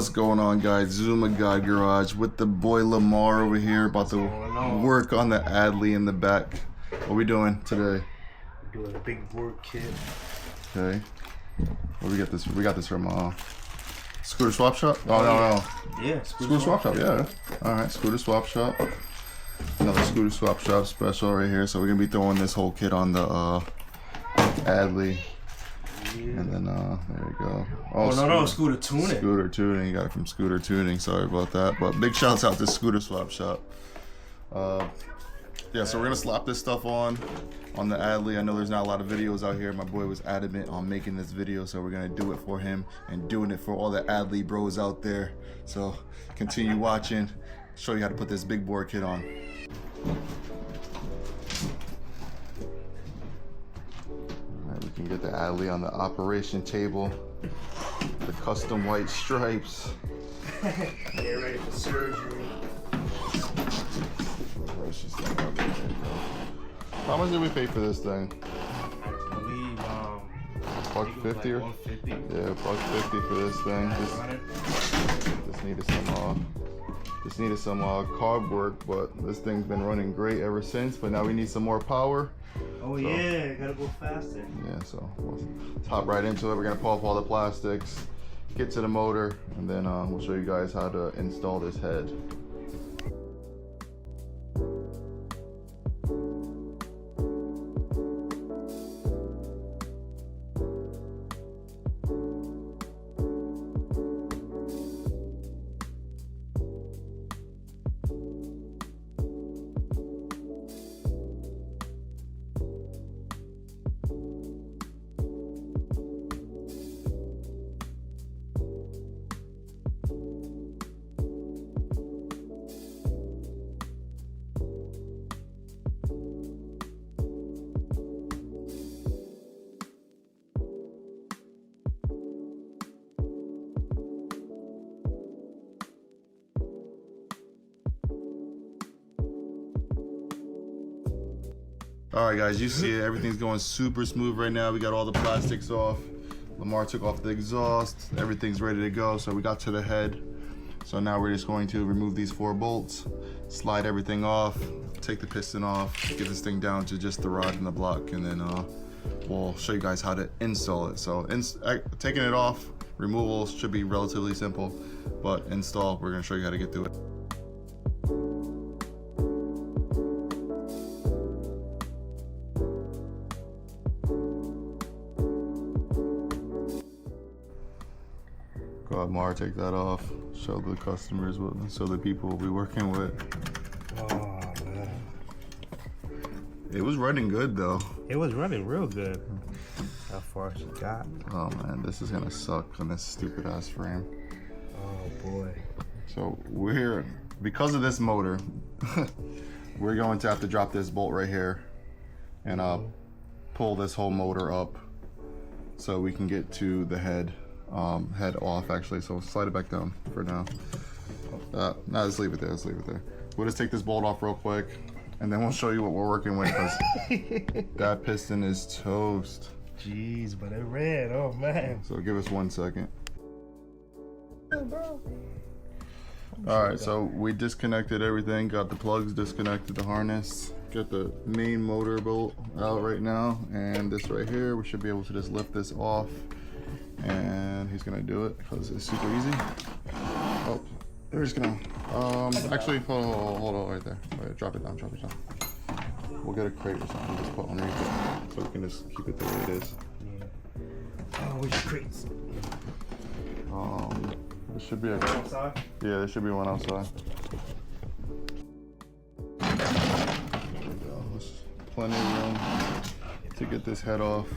What's going on, guys? ZUMA God Garage with the boy Lamar over here, about to work on the ADLY in the back. What are we doing today? We're doing a big board kit. Okay. Where we get this? We got this from Scooter Swap Shop? Oh, no. Yeah, Scooter Swap Shop, yeah. Alright, Scooter Swap Shop. Another Scooter Swap Shop special right here. So we're going to be throwing this whole kit on the ADLY. Yeah. And then, there you go. Oh, no, Scooter Tuning. Scooter Tuning. You got it from Scooter Tuning. Sorry about that. But big shouts out to Scooter Swap Shop. Yeah, so we're going to slap this stuff on the ADLY. I know there's not a lot of videos out here. My boy was adamant on making this video, so we're going to do it for him and doing it for all the ADLY bros out there. So continue watching. Show you how to put this big board kit on. We can get the ADLY on the operation table. The custom white stripes. Get ready for surgery. How much did we pay for this thing? I believe $150 or? $150. Yeah, $150 for this thing. Just needed some carb work, but this thing's been running great ever since. But now we need some more power. Oh, so, yeah, gotta go faster. Yeah, so let's hop right into it. We're gonna pull off all the plastics, get to the motor, and then we'll show you guys how to install this head. All right, guys, you see it. Everything's going super smooth right now. We got all the plastics off. Lamar took off the exhaust. Everything's ready to go. So we got to the head. So now we're just going to remove these 4 bolts, slide everything off, take the piston off, get this thing down to just the rod and the block, and then we'll show you guys how to install it. So taking it off, removal should be relatively simple, but install, we're gonna show you how to get through it. Go ahead, Mar, take that off. Show the customers show the people we'll be working with. Oh, man. It was running good, though. It was running real good. How far she got? Oh, man, this is gonna suck on this stupid ass frame. Oh, boy. So because of this motor, we're going to have to drop this bolt right here and pull this whole motor up so we can get to the head off, actually. So slide it back down for now. No, let's leave it there. We'll just take this bolt off real quick, and then we'll show you what we're working with, because that piston is toast. Jeez, but it ran. Oh, man. So give us 1 second. All right, so we disconnected everything, got the plugs disconnected, the harness, got the main motor bolt out right now, and this right here, we should be able to just lift this off, and he's gonna do it because it's super easy. Oh, we're just gonna actually hold on right there. Wait, drop it down. We'll get a crate or something, just put underneath it, so we can just keep it the way it is. Yeah. Oh, which crates? There should be outside? Yeah, there should be one outside. There we go. There's plenty of room to get this head off.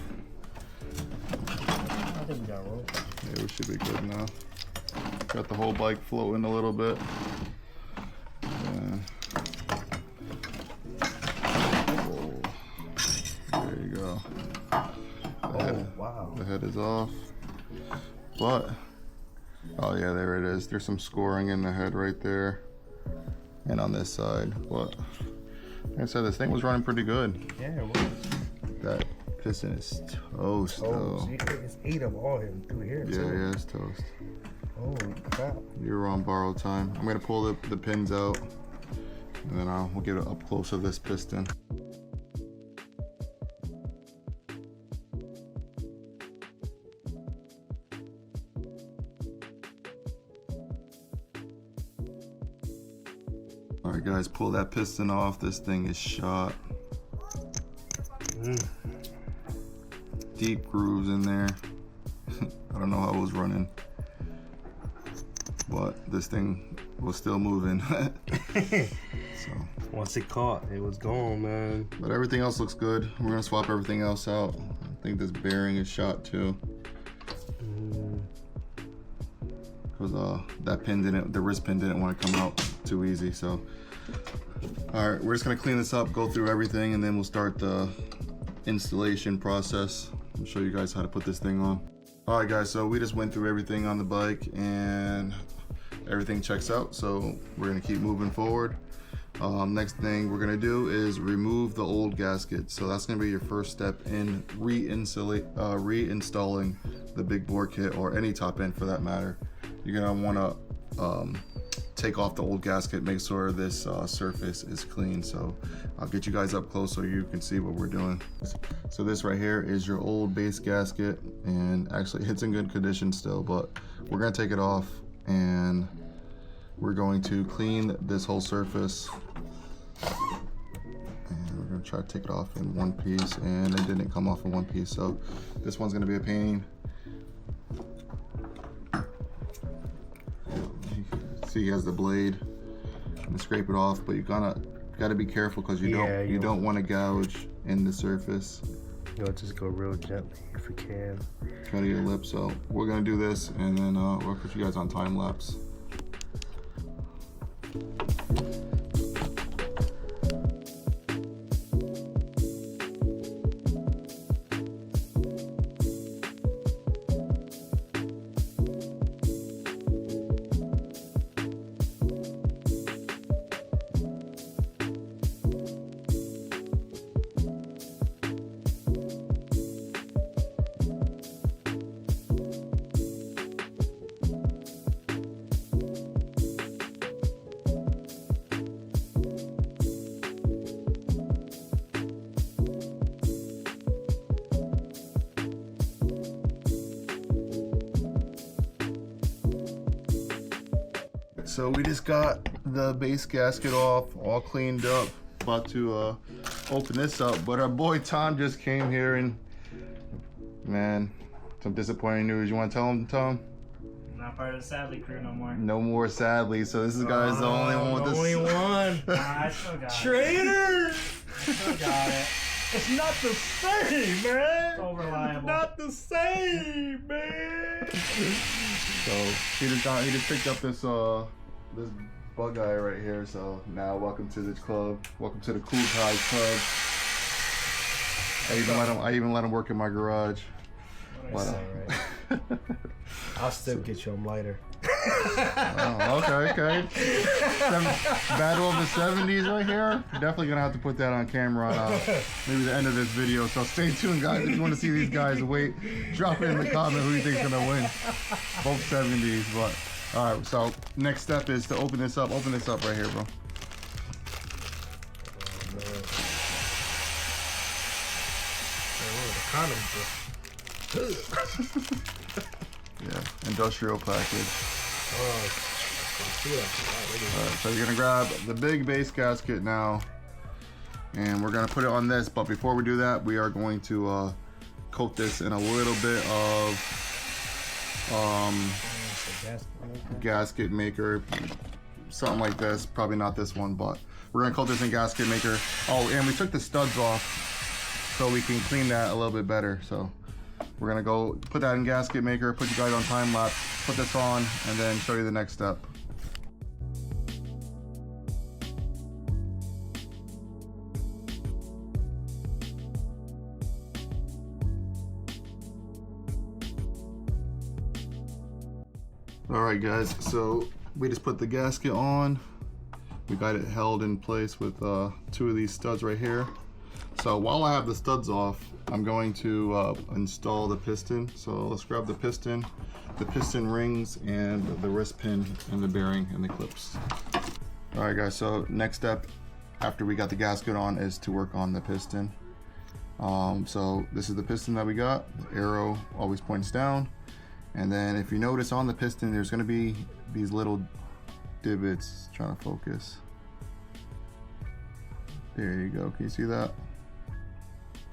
I think we got room. Yeah, we should be good now. Got the whole bike floating a little bit. There you go. Wow. The head is off. But oh yeah, there it is. There's some scoring in the head right there, and on this side. But like I said, this thing was running pretty good. Yeah, it was. That piston is toast, though. See, it's 8 of all him through here. Yeah, too. Yeah, it's toast. Oh. that. You're on borrowed time. I'm gonna pull the pins out, and then we'll get it up close of this piston. All right, guys, pull that piston off. This thing is shot. Deep grooves in there. I don't know how it was running, but this thing was still moving. So once it caught, it was gone, man. But everything else looks good. We're gonna swap everything else out. I think this bearing is shot too. Because that pin didn't, the wrist pin didn't want to come out too easy. So, all right, we're just gonna clean this up, go through everything, and then we'll start the installation process. I'll show you guys how to put this thing on. All right, guys, so we just went through everything on the bike and everything checks out. So we're gonna keep moving forward. Next thing we're gonna do is remove the old gasket. So that's gonna be your first step in reinstalling the big bore kit, or any top end for that matter. You're gonna wanna take off the old gasket, make sure this surface is clean. So I'll get you guys up close so you can see what we're doing. So this right here is your old base gasket, and actually it's in good condition still, but we're gonna take it off and we're going to clean this whole surface. And we're gonna try to take it off in one piece, and it didn't come off in one piece. So this one's gonna be a pain. See, he has the blade. And scrape it off, but you gotta be careful because you don't want to gouge in the surface. You'll just go real gently if you can. Try to get a lip. So we're gonna do this, and then we'll put you guys on time lapse. So we just got the base gasket off, all cleaned up. About to open this up, but our boy Tom just came here, and man, some disappointing news. You want to tell him, Tom? Not part of the Sadly crew no more. No more, sadly. So this is guy's the only one with this. Only one. I still got Traitor! it. I still got it. It's not the same, man. It's reliable. Not the same, man. So he just picked up this this bug eye right here. So now welcome to the club. Welcome to the Cool Guys Club. I even let him work in my garage. What I say, right? I'll still get you a lighter. Oh, okay. Battle of the 70s right here. Definitely gonna have to put that on camera on maybe the end of this video. So stay tuned, guys. If you want to see these guys drop it in the comment who you think's gonna win. Both 70s, but all right. So next step is to open this up. Open this up right here, bro. Yeah, industrial package. Alright, so you're gonna grab the big base gasket now, and we're gonna put it on this. But before we do that, we are going to coat this in a little bit of gasket maker, something like this. Probably not this one, but we're gonna coat this in gasket maker. Oh, and we took the studs off so we can clean that a little bit better. So we're gonna go put that in gasket maker, put you guys on time lapse, put this on, and then show you the next step. All right, guys, so we just put the gasket on. We got it held in place with 2 of these studs right here. So while I have the studs off, I'm going to install the piston. So let's grab the piston rings, and the wrist pin, and the bearing, and the clips. All right, guys, so next step after we got the gasket on is to work on the piston. So this is the piston that we got. The arrow always points down. And then if you notice on the piston, there's gonna be these little divots. Trying to focus. There you go, can you see that?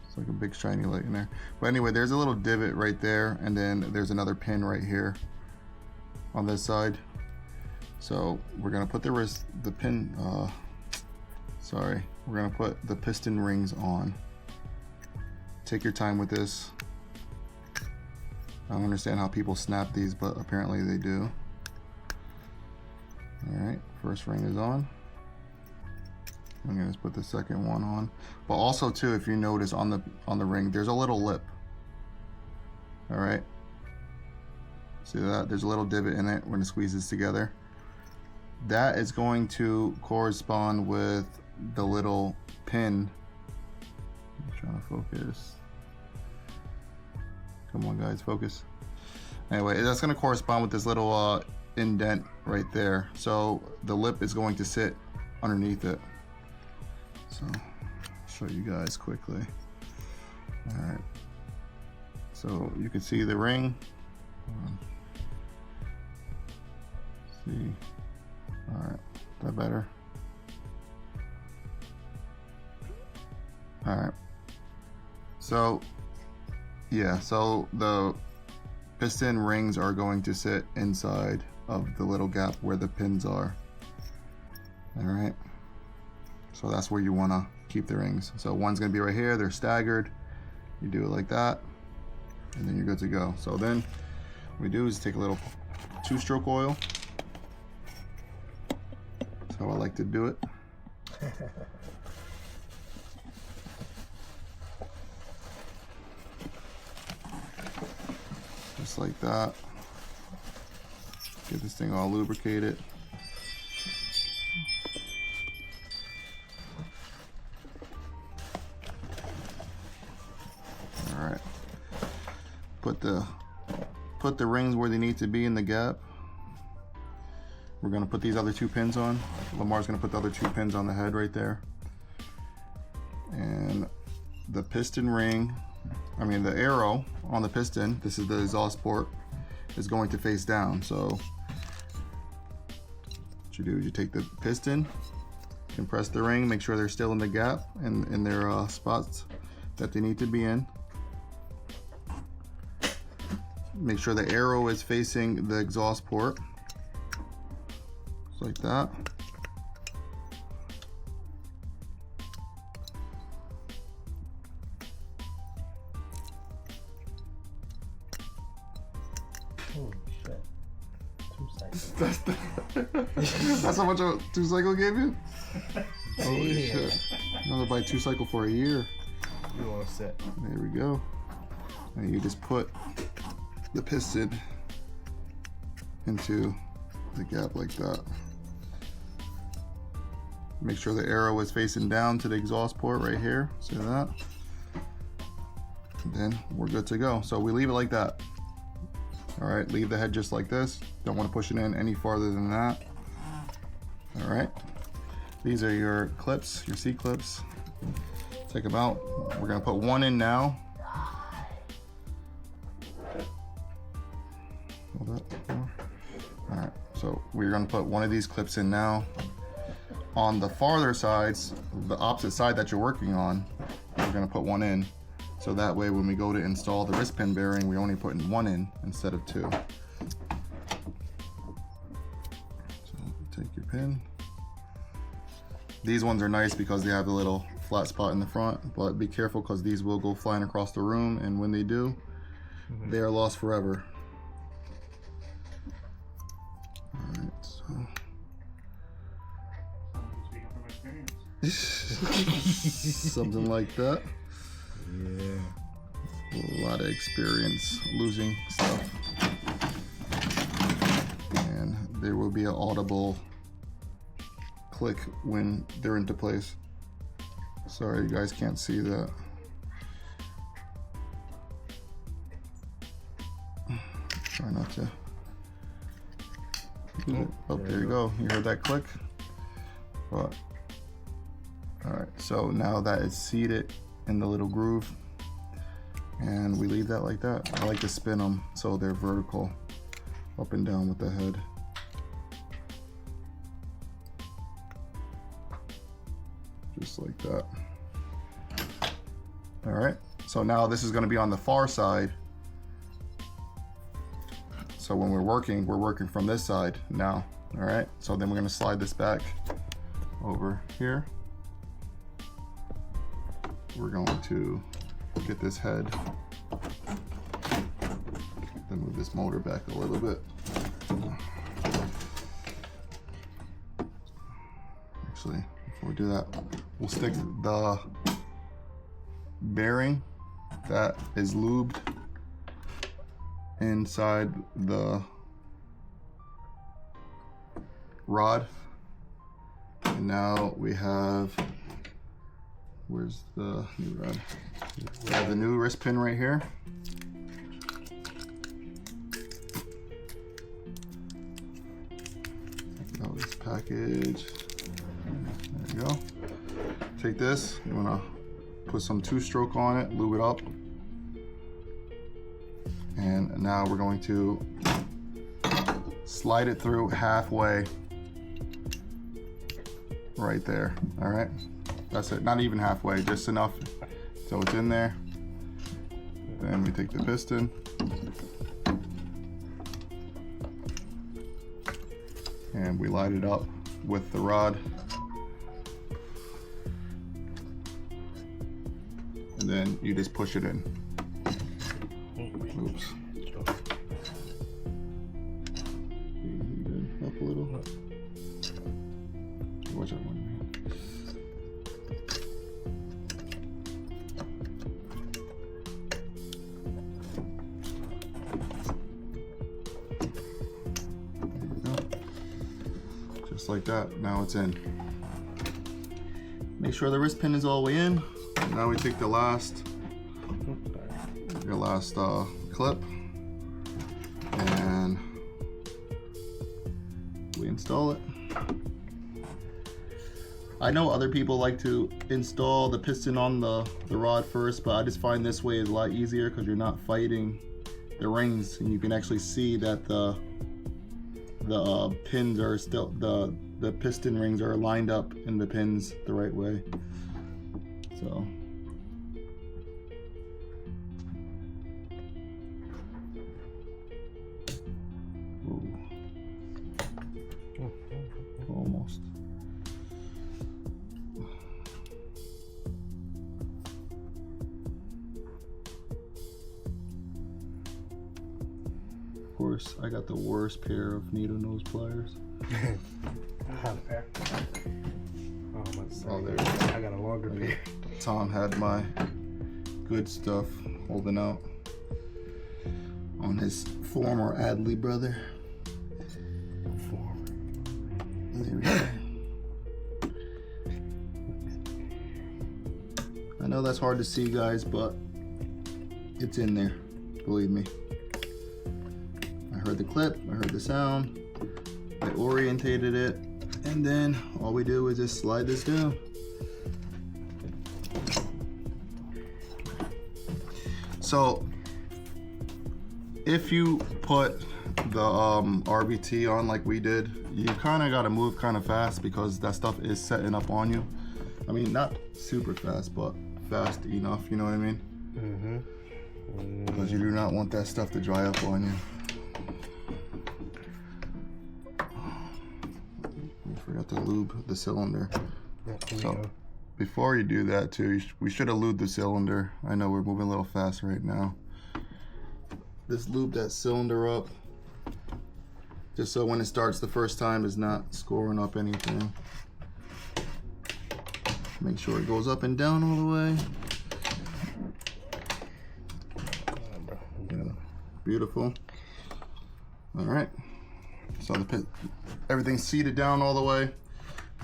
It's like a big shiny light in there. But anyway, there's a little divot right there, and then there's another pin right here on this side. So we're gonna put we're gonna put the piston rings on. Take your time with this. I don't understand how people snap these, but apparently they do. All right, first ring is on. I'm gonna just put the second one on. But also too, if you notice on the ring, there's a little lip. All right, see that? There's a little divot in it when it squeezes together. That is going to correspond with the little pin. I'm trying to focus. Come on, guys, focus. Anyway, that's gonna correspond with this little indent right there. So the lip is going to sit underneath it. So I'll show you guys quickly. All right. So you can see the ring. See. All right. Is that better? All right. So yeah. So the piston rings are going to sit inside of the little gap where the pins are. All right. So that's where you want to keep the rings. So one's going to be right here. They're staggered. You do it like that, and then you're good to go. So then what we do is take a little 2-stroke oil. That's how I like to do it. Just like that. Get this thing all lubricated. All right. Put the rings where they need to be in the gap. We're gonna put these other 2 pins on. Lamar's gonna put the other 2 pins on the head right there. And the piston ring, the arrow on the piston, this is the exhaust port, is going to face down. So what you do is you take the piston, compress the ring, make sure they're still in the gap and in their spots that they need to be in. Make sure the arrow is facing the exhaust port, just like that. Holy shit. 2 cycles. That's how much a 2-cycle gave you? Holy Damn. shit. Another buy 2-cycle for a year. You want to sit. There we go. And you just put the piston into the gap like that. Make sure the arrow is facing down to the exhaust port right here. See that? And then we're good to go. So we leave it like that. All right, leave the head just like this. Don't want to push it in any farther than that. All right. These are your clips, your C clips. Take them out. We're gonna put one in now. All right, so we're gonna put one of these clips in now. On the farther sides, the opposite side that you're working on, we're gonna put one in. So that way when we go to install the wrist pin bearing, we're only putting one in instead of 2. So take your pin. These ones are nice because they have a little flat spot in the front, but be careful because these will go flying across the room, and when they do, they are lost forever. Alright, so. Speaking from experience. Something like that. Yeah. A lot of experience losing stuff. And there will be an audible click when they're into place. Sorry, you guys can't see that. Try not to. Oh, there you go. You heard that click? But, all right, so now that it's seated in the little groove, and we leave that like that. I like to spin them so they're vertical, up and down with the head. Just like that. All right, so now this is going to be on the far side. So when we're working from this side now. All right, so then we're going to slide this back over here. We're going to get this head, then move this motor back a little bit. Actually, before we do that, we'll stick the bearing that is lubed inside the rod. And now we have, where's the new rod? We have the new wrist pin right here. Take out this package. There you go. Take this, you wanna put some 2-stroke on it, lube it up. And now we're going to slide it through halfway right there. All right, that's it. Not even halfway, just enough so it's in there. Then we take the piston, and we light it up with the rod, and then you just push it in. Oops. Up a little. Watch that one. There we go. Just like that. Now it's in. Make sure the wrist pin is all the way in. Now we take the last clip and we install it. I know other people like to install the piston on the rod first, but I just find this way is a lot easier because you're not fighting the rings, and you can actually see that the pins are still, the piston rings are lined up in the pins the right way. So almost. Of course, I got the worst pair of needle nose pliers. I have a pair. Oh, I'm about to say, Oh, there. I got a longer pair. Tom had my good stuff holding out on his former ADLY brother. There we go. I know that's hard to see, guys, but it's in there, believe me. I heard the clip, I heard the sound, I orientated it, and then all we do is just slide this down. So if you put the RVT on like we did, you kind of got to move kind of fast because that stuff is setting up on you. I mean, not super fast, but fast enough, you know what I mean? Because you do not want that stuff to dry up on you. We forgot to lube the cylinder. So before you do that too, we should have lubed the cylinder. I know we're moving a little fast right now. Just lube that cylinder up, just so when it starts the first time it's not scoring up anything. Make sure it goes up and down all the way. Yeah, beautiful. All right, so everything's seated down all the way.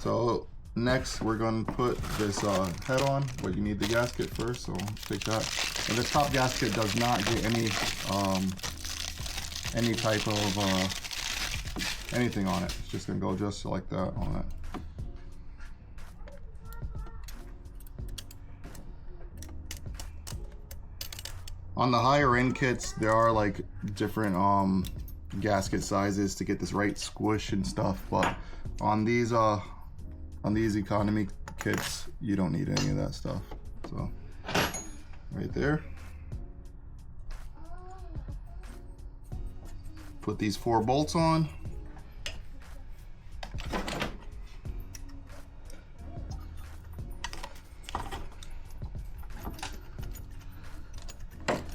So next we're going to put this head on, but you need the gasket first, so take that. And the top gasket does not get any type of anything on it. It's just gonna go just like that on it. On the higher end kits, there are like different gasket sizes to get this right squish and stuff, but on these economy kits, you don't need any of that stuff. So right there. Put these 4 bolts on.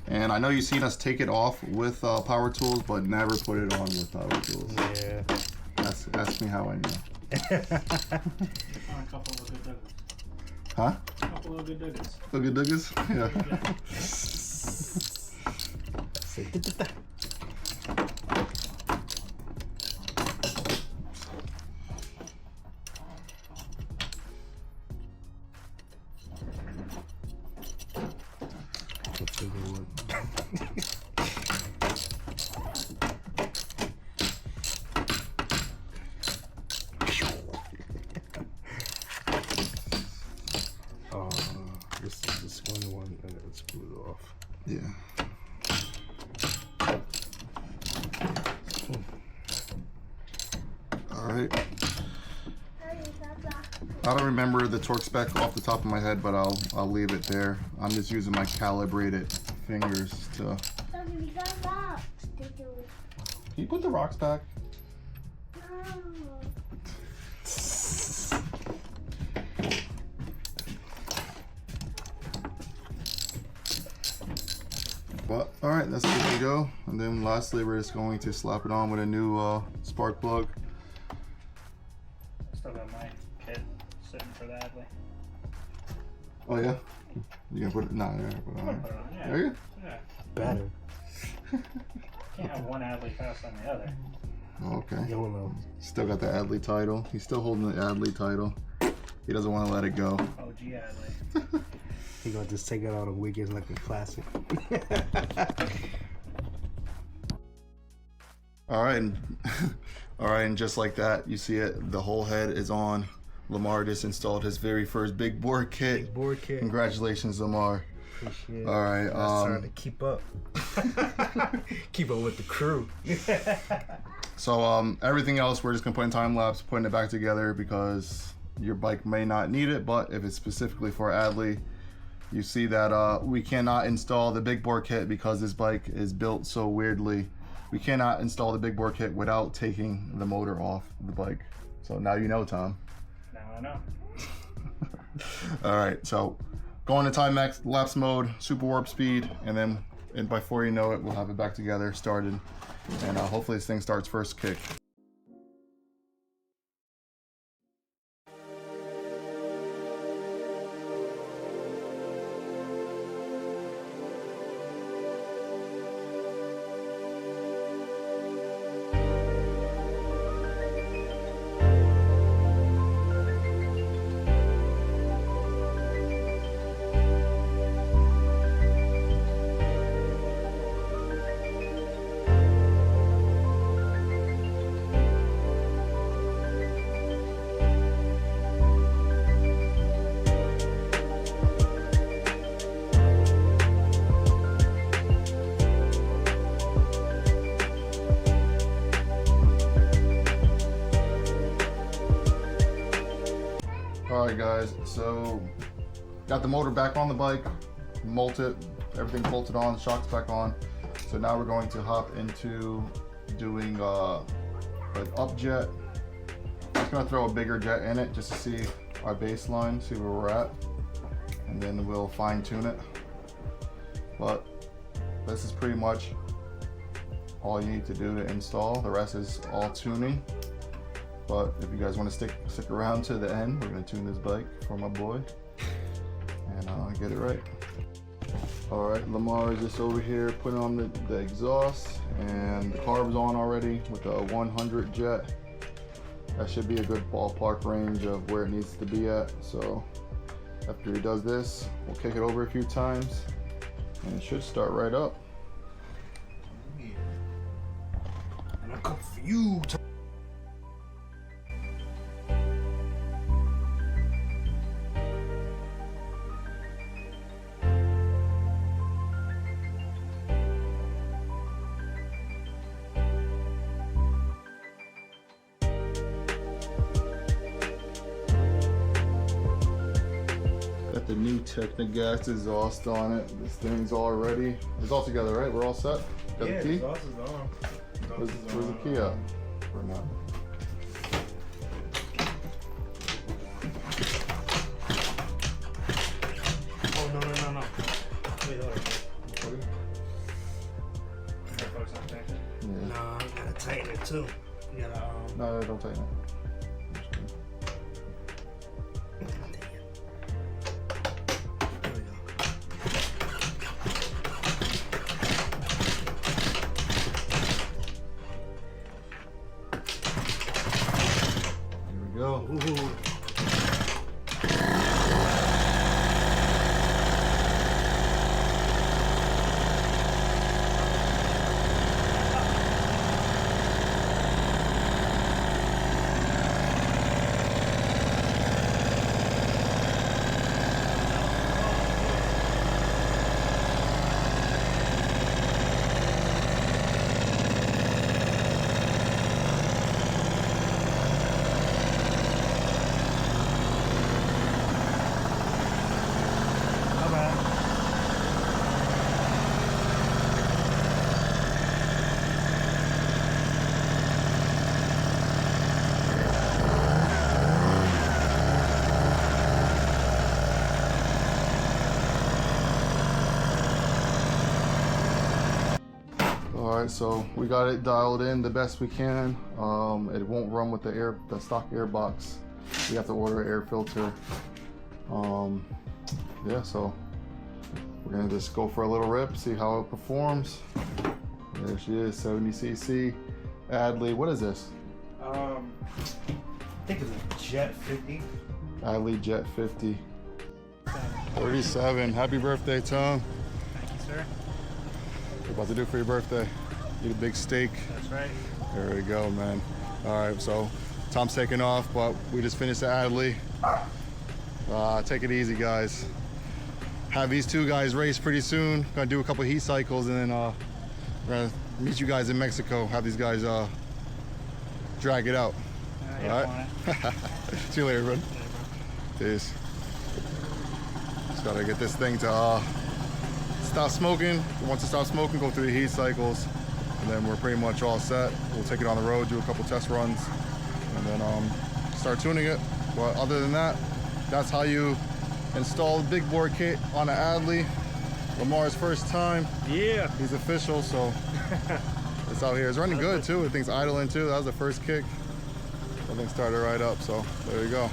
And I know you've seen us take it off with power tools, but never put it on with power tools. Yeah. Ask me how I know. On a couple of good duggers. Huh? A couple of good duggers. Good duggers? Yeah. Say, da-da-da. That's a good one. Oh, this is the square one, and it screwed off. Yeah. All right. I don't remember the torque spec off the top of my head, but I'll leave it there. I'm just using my calibrated fingers to. We got rocks to do it. Can you put the rocks back? No. But all right, that's good to go. And then lastly, we're just going to slap it on with a new spark plug. Still got my kit sitting for the ADLY. Oh yeah, you gonna put it? No, you're gonna put it I'm on. gonna put it on, yeah. Are you? Yeah. Better. Can't have one ADLY faster than the other. Okay. You don't know. Still got the ADLY title. He's still holding the ADLY title. He doesn't want to let it go. OG ADLY. He gonna just take it out on weekends like a classic. All right, and all right, and just like that, you see it. The whole head is on. Lamar just installed his very first big board kit. Big board kit. Congratulations, Lamar. Appreciate it. All right. It's trying to keep up. Keep up with the crew. So everything else, we're just gonna put in time lapse, putting it back together because your bike may not need it, but if it's specifically for ADLY, you see that we cannot install the big bore kit because this bike is built so weirdly. We cannot install the big bore kit without taking the motor off the bike. So now you know, Tom. Now I know. All right, so go into time lapse mode, super warp speed, and then before you know it, we'll have it back together, started, and hopefully this thing starts first kick. Alright guys, so got the motor back on the bike, molted, everything's bolted on, shocks back on. So now we're going to hop into doing an up jet. I'm just gonna throw a bigger jet in it just to see our baseline, see where we're at, and then we'll fine tune it. But this is pretty much all you need to do to install. The rest is all tuning. But if you guys want to stick around to the end, we're going to tune this bike for my boy and get it right. All right, Lamar is just over here putting on the exhaust, and the carb's on already with the 100 jet. That should be a good ballpark range of where it needs to be at. So after he does this, we'll kick it over a few times and it should start right up. Yeah. And I'm confused. Got the new Technogas exhaust on it. This thing's all ready. It's all together, right? We're all set? Got the key? Exhaust is on. Where's the key at? Or not? Oh, no. Wait, hold on. Yeah. Nah, you gotta tighten it too. You gotta, No, don't tighten it. There we go. Here we go. Ooh. Alright, so we got it dialed in the best we can. It won't run with the stock air box. We have to order an air filter. Yeah, so we're gonna just go for a little rip, see how it performs. There she is, 70cc. ADLY, what is this? I think it's a Jet 50. ADLY Jet 50. 37. Happy birthday, Tom. Thank you, sir. What you about to do for your birthday? Eat a big steak. That's right. There we go, man. All right, so Tom's taking off, but we just finished the ADLY. Take it easy, guys. Have these two guys race pretty soon. Gonna do a couple heat cycles, and then we're gonna meet you guys in Mexico. Have these guys drag it out. Yeah, All on right. it. See you later, bud. Peace. Just gotta get this thing to stop smoking. Once it stops smoking, go through the heat cycles, and then we're pretty much all set. We'll take it on the road, do a couple test runs, and then start tuning it. But other than that, that's how you install the big bore kit on an ADLY. Lamar's first time. Yeah. He's official, so it's out here. It's running good too. The thing's idling too. That was the first kick. Everything started right up, so there you go.